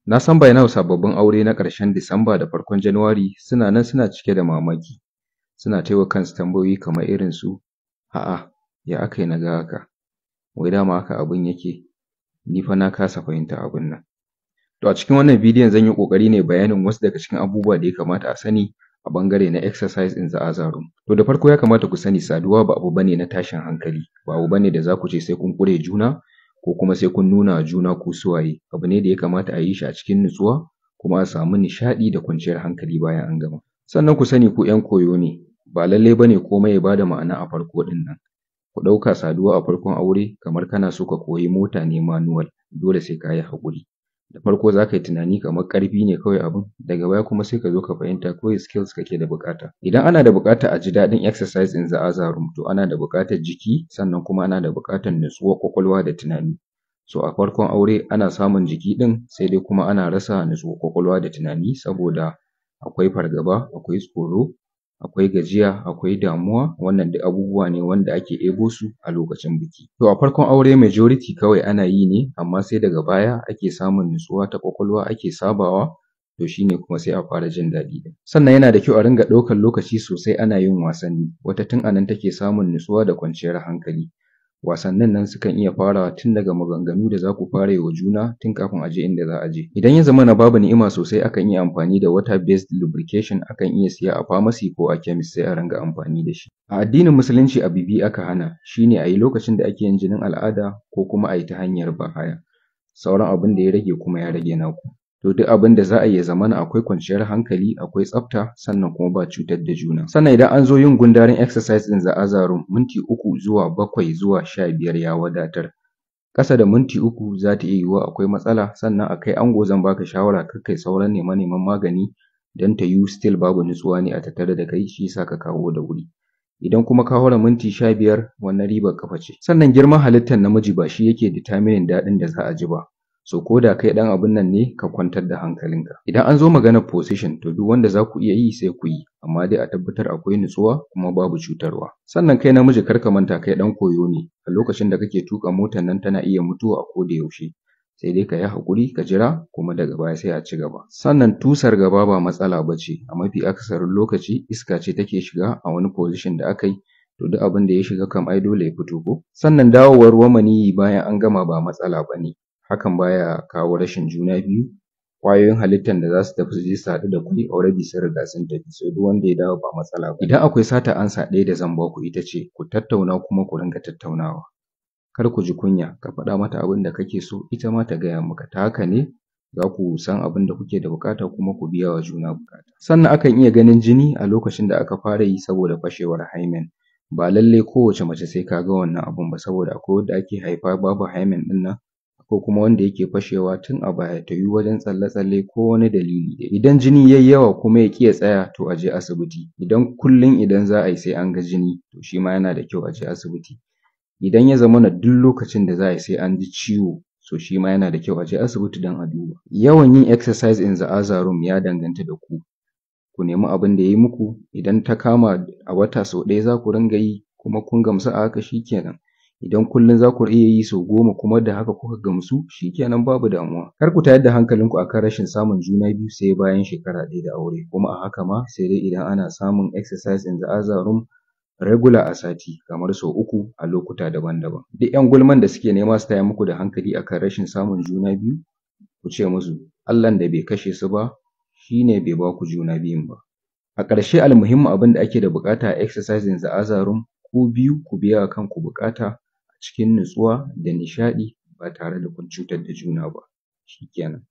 Na san by now sababbin aure na ƙarshen Disamba da farkon Januwari suna nan suna cike da mamaki, suna ta yi wa kansu tambayoyi kamar irin su, a'a, ya aka yi na ga haka? Wai dama haka abin yake? Ni fa na kasa fahimtar abin nan. To a cikin wannan bidiyon zan yi ƙoƙari ne bayanin wasu daga cikin abubuwa da ya kamata a sani a ɓangare na exercise in the other room. To da farko ya kamata ku sani saduwa ba abu bane na tashin hankali, ba abu bane da za ku ce sai kun ƙure juna ko kuma sai kun nuna wa juna ku su waye. Abu ne da ya kamata a yi shi a cikin nutsuwa kuma a samu nishaɗi da kwanciyar hankali bayan an gama. Sannan ku sani ku 'yan koyo ne, ba lallai bane komai ya bada ma'ana a farko ɗin nan. Ku ɗauka saduwa a farkon aure kamar kana so ka koyi mota ne manual, dole sai ka yi haƙuri. Da farko za ka yi tunani kamar ƙarfi ne kawai abin, daga baya kuma sai ka zo ka fahimta kawai skills kake da buƙata. Idan ana da buƙatar a ji daɗin exercise in the other room, to ana da buƙatar jiki sannan kuma ana da buƙatar nutsuwar ƙwaƙwalwa da tunani. So a farkon aure ana samun jiki ɗin sai dai kuma ana rasa nutsuwar ƙwaƙwalwa da tunani saboda akwai fargaba, akwai tsoro, akwai gajiya, akwai damuwa, wannan duk abubuwa ne wanda ake ɗebo su a lokacin biki. To a farkon aure majority kawai ana yi ne, amma sai daga baya ake samun nutsuwa ta ƙwaƙwalwa ake sabawa, to shi ne kuma sai a fara jin daɗi ɗin. Sannan yana da kyau a ringa ɗaukar lokaci sosai ana yin wasanni, wata tun a nan take samun nutsuwa da kwanciyar hankali. Wasannin nan sukan iya farawa tun daga maganganu da za ku fara yi wa juna tun kafin a je inda za a je. Idan ya zamana babu ni'ima sosai akan iya amfani da water based lubrication, akan iya siya a pharmacy ko a chemist sai a ringa amfani da shi. A addinin musulunci abu biyu aka hana, shi ne a yi lokacin da ake yin jinin al'ada ko kuma a yi ta hanyar bahaya. Sauran abin da ya rage kuma ya rage naku. To duk abin da za a yi ya zamana akwai kwanciyar hankali, akwai tsafta, sannan kuma ba cutar da juna. Sannan idan an zo yin gundarin exercise in the other room, minti 3 zuwa 7 zuwa 15 ya wadatar. Ƙasa da minti 3 za ta iya yiwuwa akwai matsala, sannan a kai ango zan baka shawara kar kai sauran neman magani don ta yiwu still babu nutsuwa ne a tattare da kai, shi yasa ka kawo da wuri. Idan kuma ka haura minti 15 wannan ribar kafa ce. Sannan girman halittar namiji ba shi yake determining daɗin da za a ji ba. So ko da kai ɗan abun nan ne ka kwantar da hankalinka. Idan an zo maganar position, to duk wanda za ku iya yi sai ku yi, amma dai a tabbatar akwai nutsuwa kuma babu cutarwa. Sannan kai namiji kar ka manta kai ɗan koyo ne, a lokacin da kake tuƙa motar nan tana iya mutuwa a koda yaushe. Sai dai ka yi haƙuri ka jira kuma daga baya sai a ci gaba. Sannan tusar gaba ba matsala ba ce, a mafi akasarin lokaci iska ce take shiga a wani position da aka yi, to duk abin da ya shiga kam ai dole ya fito ko. Sannan dawowar ruwan maniyyi bayan an gama ba matsala ba ne, hakan baya kawo rashin juna biyu. Ƙwayoyin halittar da za su tafi su je su haɗu da ku already sun riga sun tafi, so duk wanda ya dawo ba matsala ba. Idan akwai sata ansa ɗaya da zan ba ku ita ce ku tattauna kuma ku ringa tattaunawa. Kar ku ji kunya, ka faɗa mata abin da kake so, ita ma ta gaya maka, ta haka ne za ku san abin da kuke da buƙata kuma ku biya wa juna buƙata. Sannan akan iya ganin jini a lokacin da aka fara yi saboda fashewar hymen. Ba lallai kowace mace sai ka ga wannan abun ba, saboda akwai wadda ake haifa babu hymen ɗin nan, ko kuma wanda yake fashewa tun a baya, ta yiwu wajen tsalle-tsalle ko wani dalili. Idan jini ya yi yawa kuma ya ƙi ya tsaya, to a je asibiti. Idan kullum idan za a yi sai an ga jini, to shi ma yana da kyau a je asibiti. Idan ya zamana duk lokacin da za a yi sai an ji ciwo, so shi ma yana da kyau a je asibiti don a duba. Yawan yin exercise in the other room ya danganta da ku. Ku nemi abin da ya yi muku, idan ta kama a wata sau ɗaya za ku ringa yi kuma kun gamsu a haka shi kenan. Idan kullum za ku iya yi sau 10 kuma da haka kuka gamsu, shi kenan babu damuwa. Kar ku tayar da hankalinku akan rashin samun juna biyu sai bayan shekara 1 da aure, kuma a haka ma sai dai idan ana samun exercise in the other room regular a sati, kamar sau 3 a lokuta daban-daban. Duk 'yan gulman da suke nema su taya muku da hankali akan rashin samun juna biyu, ku ce musu Allahn da bai kashe su ba shi ne bai ba ku juna biyun ba. A ƙarshe almuhimmin abin da ake da buƙata a exercise in the other room, ku biyu ku biya wa kanku buƙata cikin nutsuwa da nishaɗi ba tare da kun cutar da juna ba, shi kenan.